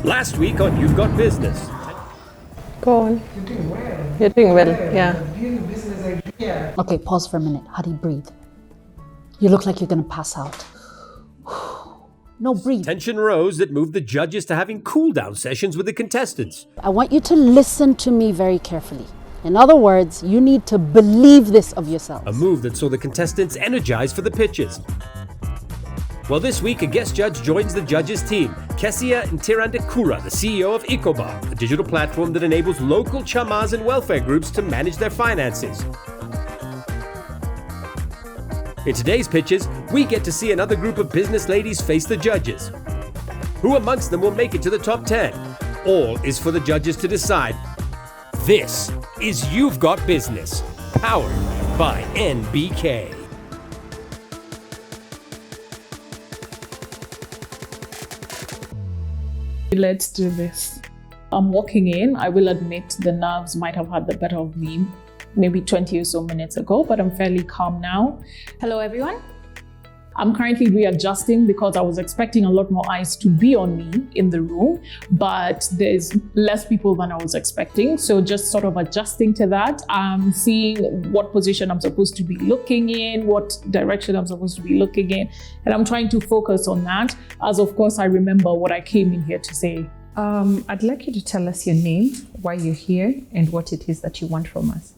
Last week on You've Got Business. Go on. You're doing well. You're doing well, yeah. Beauty business idea. Okay, pause for a minute. Hadi, breathe. You look like you're gonna pass out. No, breathe. Tension rose that moved the judges to having cool-down sessions with the contestants. I want you to listen to me very carefully. In other words, you need to believe this of yourselves. A move that saw the contestants energized for the pitches. Well, this week, a guest judge joins the judges' team. Kesia Ntirandekura, the CEO of Ecobar, a digital platform that enables local chamas and welfare groups to manage their finances. In today's pitches, we get to see another group of business ladies face the judges. Who amongst them will make it to the top 10? All is for the judges to decide. This is You've Got Business, powered by NBK. Let's do this. I'm walking in. I will admit the nerves might have had the better of me maybe 20 or so minutes ago, but I'm fairly calm now. Hello, everyone. I'm currently readjusting because I was expecting a lot more eyes to be on me in the room, but there's less people than I was expecting. So just sort of adjusting to that. I'm seeing what position I'm supposed to be looking in, what direction I'm supposed to be looking in, and I'm trying to focus on that, as of course I remember what I came in here to say. I'd like you to tell us your name, why you're here, and what it is that you want from us.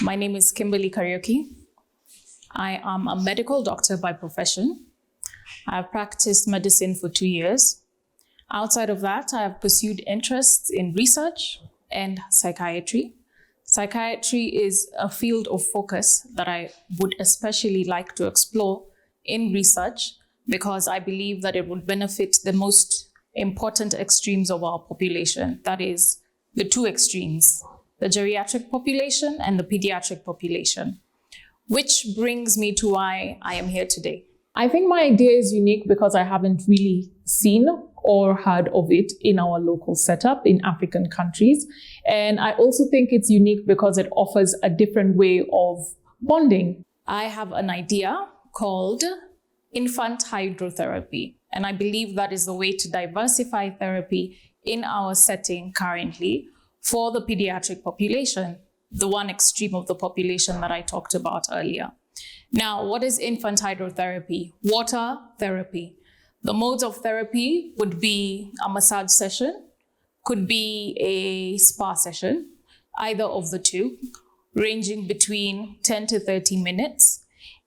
My name is Kimberly Karaoke. I am a medical doctor by profession. I've practiced medicine for 2 years. Outside of that, I have pursued interests in research and psychiatry. Psychiatry is a field of focus that I would especially like to explore in research because I believe that it would benefit the most important extremes of our population. That is the two extremes, the geriatric population and the pediatric population. Which brings me to why I am here today. I think my idea is unique because I haven't really seen or heard of it in our local setup in African countries. And I also think it's unique because it offers a different way of bonding. I have an idea called infant hydrotherapy. And I believe that is the way to diversify therapy in our setting currently for the pediatric population, the one extreme of the population that I talked about earlier. Now, what is infant hydrotherapy? Water therapy. The modes of therapy would be a massage session, could be a spa session, either of the two, ranging between 10 to 30 minutes,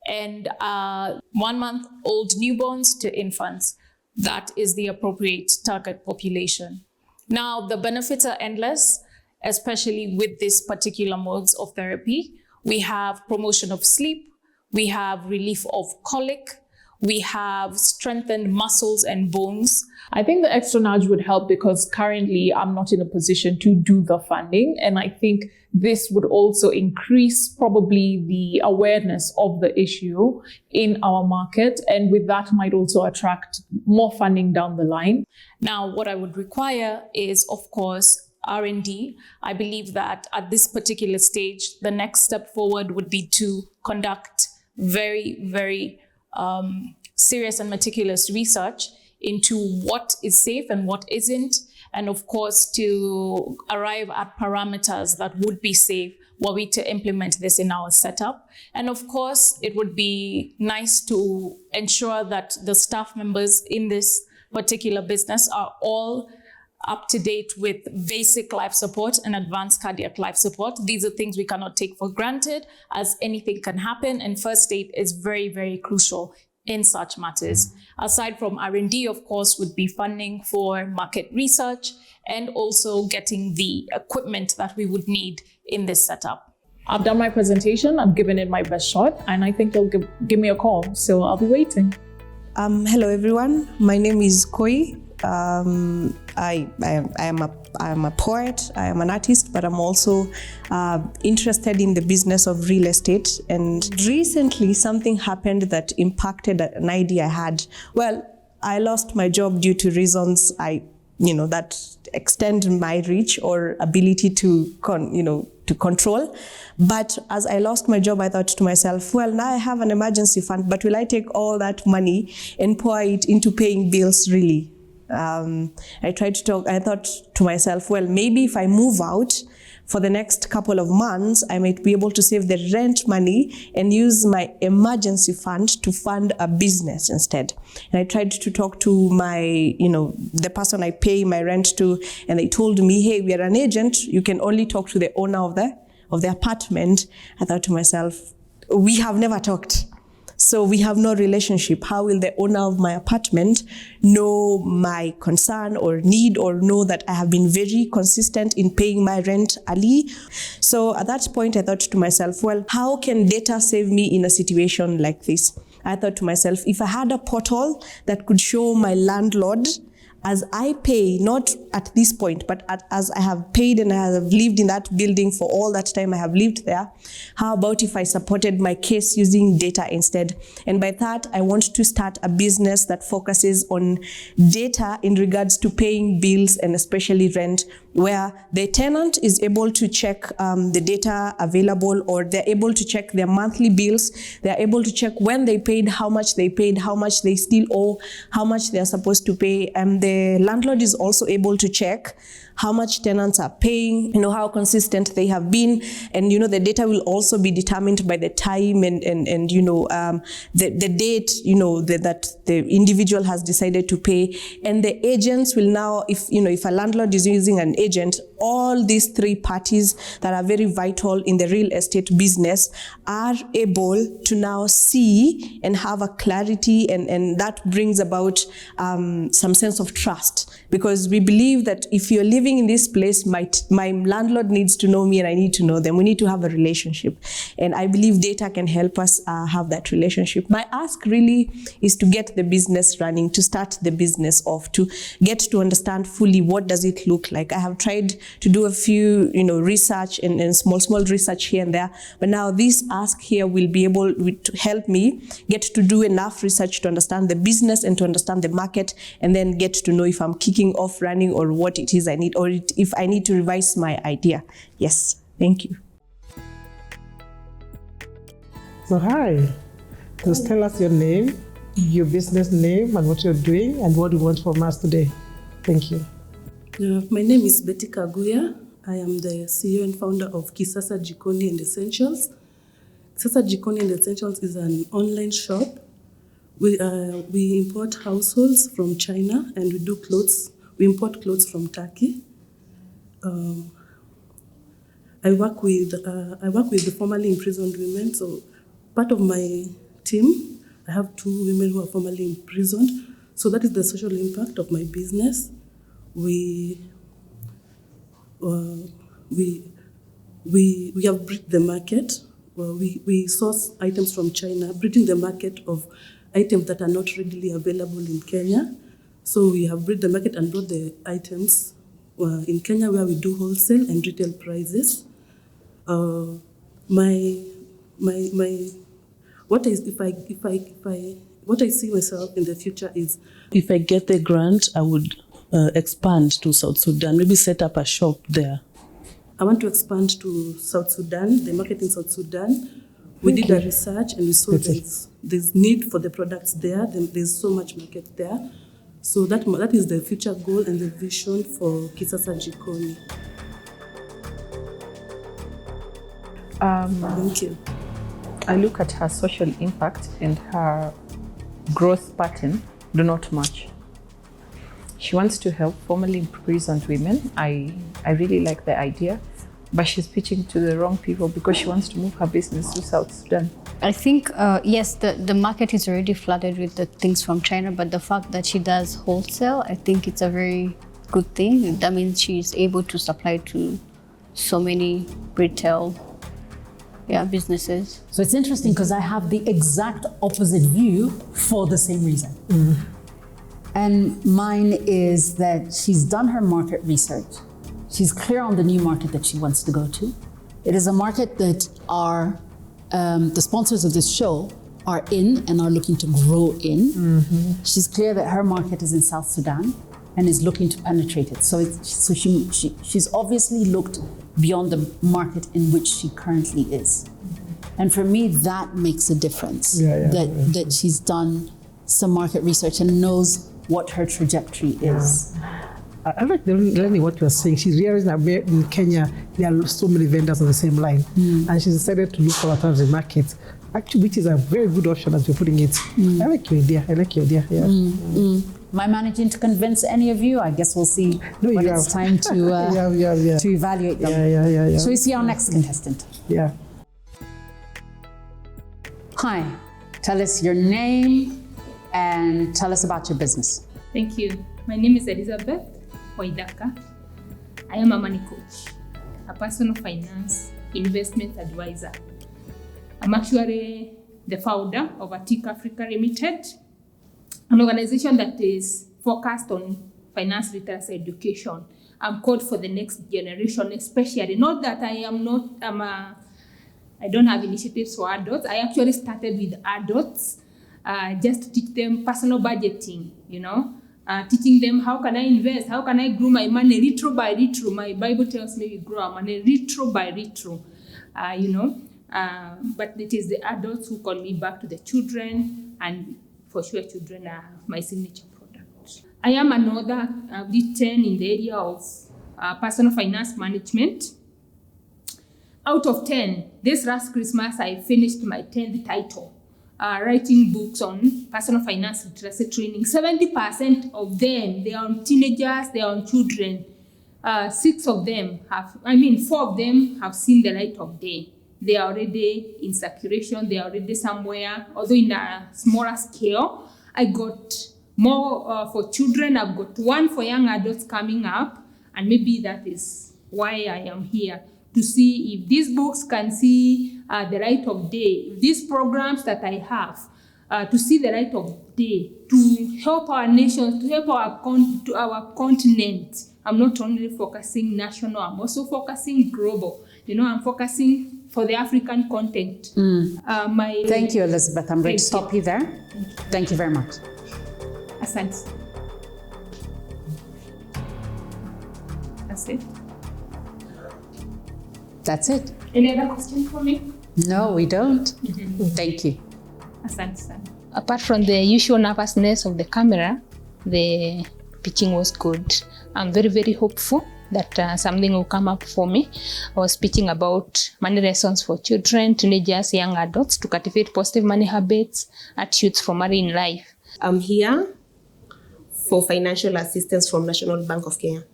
and 1-month-old newborns to infants. That is the appropriate target population. Now, the benefits are endless, especially with this particular modes of therapy. We have promotion of sleep, we have relief of colic, we have strengthened muscles and bones. I think the extra nudge would help because currently I'm not in a position to do the funding. And I think this would also increase probably the awareness of the issue in our market. And with that might also attract more funding down the line. Now, what I would require is, of course, R&D. I believe that at this particular stage, the next step forward would be to conduct very, very serious and meticulous research into what is safe and what isn't, and of course to arrive at parameters that would be safe were we to implement this in our setup. And of course, it would be nice to ensure that the staff members in this particular business are all up to date with basic life support and advanced cardiac life support. These are things we cannot take for granted, as anything can happen, and first aid is very, very crucial in such matters. Aside from R&D, of course, would be funding for market research and also getting the equipment that we would need in this setup. I've done my presentation, I've given it my best shot, and I think they'll give me a call, so I'll be waiting. Hello everyone, my name is Koi. I am a poet, I am an artist, but I'm also interested in the business of real estate. And recently something happened that impacted an idea I had. Well, I lost my job due to reasons I that extend my reach or ability to control. But as I lost my job, I thought to myself, well, now I have an emergency fund, but will I take all that money and pour it into paying bills really? I thought to myself, well, maybe if I move out for the next couple of months, I might be able to save the rent money and use my emergency fund to fund a business instead. And I tried to talk to the person I pay my rent to, and they told me, hey, we are an agent. You can only talk to the owner of the apartment. I thought to myself, we have never talked. So we have no relationship. How will the owner of my apartment know my concern or need, or know that I have been very consistent in paying my rent early? So at that point, I thought to myself, well, how can data save me in a situation like this? I thought to myself, if I had a portal that could show my landlord as I pay, not at this point, but as I have paid and I have lived in that building for all that time I have lived there, how about if I supported my case using data instead? And by that, I want to start a business that focuses on data in regards to paying bills and especially rent, where the tenant is able to check the data available, or they're able to check their monthly bills. They're able to check when they paid, how much they paid, how much they still owe, how much they're supposed to pay. And the landlord is also able to check how much tenants are paying, how consistent they have been. And, the data will also be determined by the time and the date, that the individual has decided to pay. And the agents will now, if a landlord is using an agent, all these three parties that are very vital in the real estate business are able to now see and have a clarity, and that brings about some sense of trust. Because we believe that if you're living in this place, my landlord needs to know me and I need to know them. We need to have a relationship. And I believe data can help us have that relationship. My ask really is to get the business running, to start the business off, to get to understand fully what does it look like. I have tried to do a few, research and small research here and there. But now this ask here will be able to help me get to do enough research to understand the business and to understand the market, and then get to know if I'm kicking off running or what it is I need, or if I need to revise my idea. Yes, thank you. So hi, just tell us your name, your business name, and what you're doing, and what you want from us today. Thank you. My name is Betty Kaguya. I am the CEO and founder of Kisasa Jikoni and Essentials. Kisasa Jikoni and Essentials is an online shop. We import households from China, and we do clothes. We import clothes from Turkey. I work with the formerly imprisoned women. So part of my team, I have 2 women who are formerly imprisoned. So that is the social impact of my business. We have breed the market. We source items from China, breeding the market of items that are not readily available in Kenya. So we have breed the market and brought the items in Kenya, where we do wholesale and retail prices. What I see myself in the future is, if I get the grant, I would expand to South Sudan, maybe set up a shop there. I want to expand to South Sudan, the market in South Sudan. We did a research and we saw there's need for the products there. There's so much market there. So that is the future goal and the vision for Kisasa Jikoni. Thank you. I look at her social impact and her growth pattern do not match. She wants to help formerly imprisoned women. I really like the idea, but she's pitching to the wrong people because she wants to move her business to South Sudan. I think, yes, the market is already flooded with the things from China, but the fact that she does wholesale, I think it's a very good thing. That means she's able to supply to so many retail businesses. So it's interesting because I have the exact opposite view for the same reason. And mine is that she's done her market research. She's clear on the new market that she wants to go to. It is a market that the sponsors of this show are in and are looking to grow in. She's clear that her market is in South Sudan. and is looking to penetrate it. So she's obviously looked beyond the market in which she currently is. And for me, that makes a difference. That she's done some market research and knows what her trajectory is. I like learning what you're saying. She's realizing that in Kenya, there are so many vendors on the same line. And she decided to look for alternative markets, actually, which is a very good option as you're putting it. I like your idea. Am I managing to convince any of you? I guess we'll see when it's time to to evaluate them. So we see our next contestant. Yeah. Hi, tell us your name and tell us about your business. Thank you. My name is Elizabeth Waidaka. I am a money coach, a personal finance investment advisor. I'm actually the founder of Atik Africa Limited, an organization that is focused on finance literacy education. I'm called for the next generation, especially. Not that I don't have initiatives for adults. I actually started with adults just to teach them personal budgeting, teaching them how can I invest, how can I grow my money little by little. My Bible tells me we grow our money little by little, but it is the adults who call me back to the children, and for sure children are my signature product. I am an author. I've written in the area of personal finance management. Out of 10, this last Christmas, I finished my 10th title, writing books on personal finance literacy training. 70% of them, they are on teenagers, they are on children. 4 of them have seen the light of day. They are already in circulation, they are already somewhere, although in a smaller scale. I got more for children, I've got one for young adults coming up, and maybe that is why I am here, to see if these books can see the light of day, if these programs that I have, to see the light of day, to help our nations, to help our continent. I'm not only focusing national, I'm also focusing global. I'm focusing for the African content. Thank you, Elizabeth. I'm going to stop you there. Thank you very much. Asante. That's it. That's it. Any other question for me? No, we don't. Thank you. Asante. Apart from the usual nervousness of the camera, the pitching was good. I'm very, very hopeful that something will come up for me. I was speaking about money lessons for children, teenagers, young adults to cultivate positive money habits, attitudes for money in life. I'm here for financial assistance from National Bank of Kenya.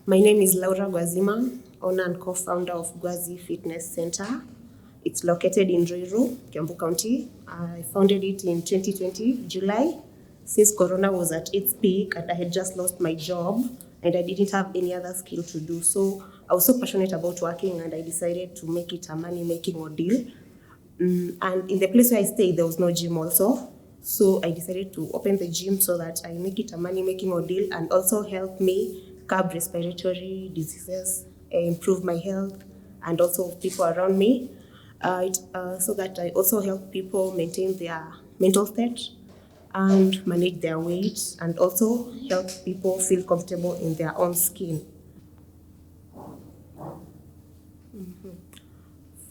My name is Laura Gwazima, owner and co-founder of Gwazi Fitness Center. It's located in Ruiru, Kiambu County. I founded it in 2020, July, since Corona was at its peak and I had just lost my job and I didn't have any other skill to do. So I was so passionate about working and I decided to make it a money-making ordeal. And in the place where I stayed, there was no gym also. So I decided to open the gym so that I make it a money-making ordeal and also help me curb respiratory diseases, improve my health, and also people around me. So that I also help people maintain their mental state and manage their weight, and also help people feel comfortable in their own skin.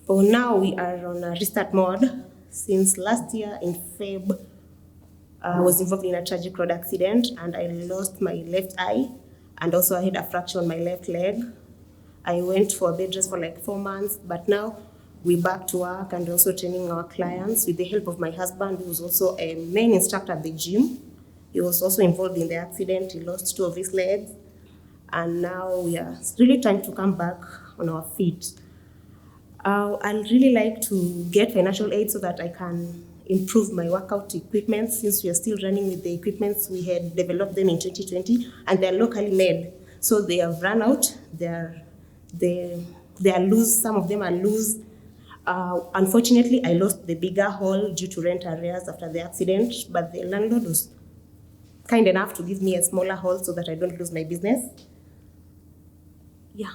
For now, we are on a restart mode. Since last year in Feb, I was involved in a tragic road accident and I lost my left eye, and also I had a fracture on my left leg. I went for bed rest for like 4 months, but now we're back to work and also training our clients with the help of my husband, who's also a main instructor at the gym. He was also involved in the accident. He lost 2 of his legs. And now we are really trying to come back on our feet. I'd really like to get financial aid so that I can improve my workout equipment, since we are still running with the equipments. We had developed them in 2020 and they're locally made. So they have run out. They are loose. Some of them are loose. Unfortunately, I lost the bigger hall due to rent arrears after the accident, but the landlord was kind enough to give me a smaller hall so that I don't lose my business. Yeah,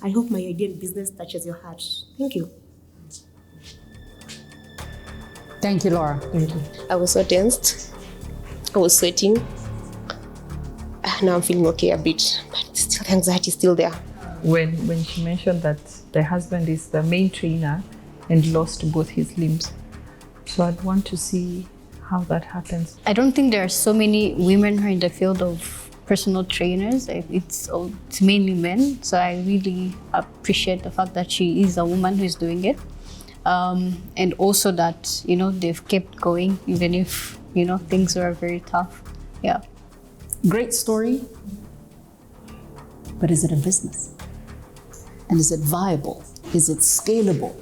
I hope my ideal business touches your heart. Thank you. Thank you, Laura. Thank you. I was so tensed. I was sweating. now I'm feeling okay a bit, but still the anxiety is still there. When she mentioned that the husband is the main trainer and lost both his limbs, so I'd want to see how that happens. I don't think there are so many women who are in the field of personal trainers. It's mainly men. So I really appreciate the fact that she is a woman who is doing it. And also that, they've kept going even if, things were very tough. Yeah. Great story, but is it a business? And is it viable? Is it scalable?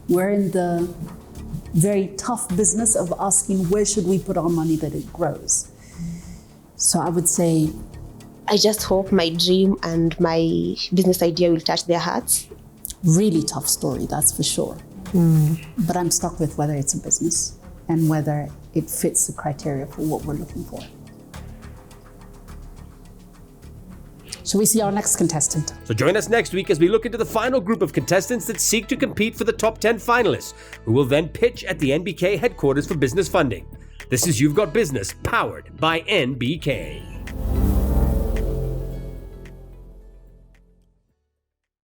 We're in the very tough business of asking where should we put our money that it grows. So I would say, I just hope my dream and my business idea will touch their hearts. Really tough story, that's for sure. But I'm stuck with whether it's a business and whether it fits the criteria for what we're looking for. Shall we see our next contestant? So join us next week as we look into the final group of contestants that seek to compete for the top 10 finalists, who will then pitch at the NBK headquarters for business funding. This is You've Got Business, powered by NBK.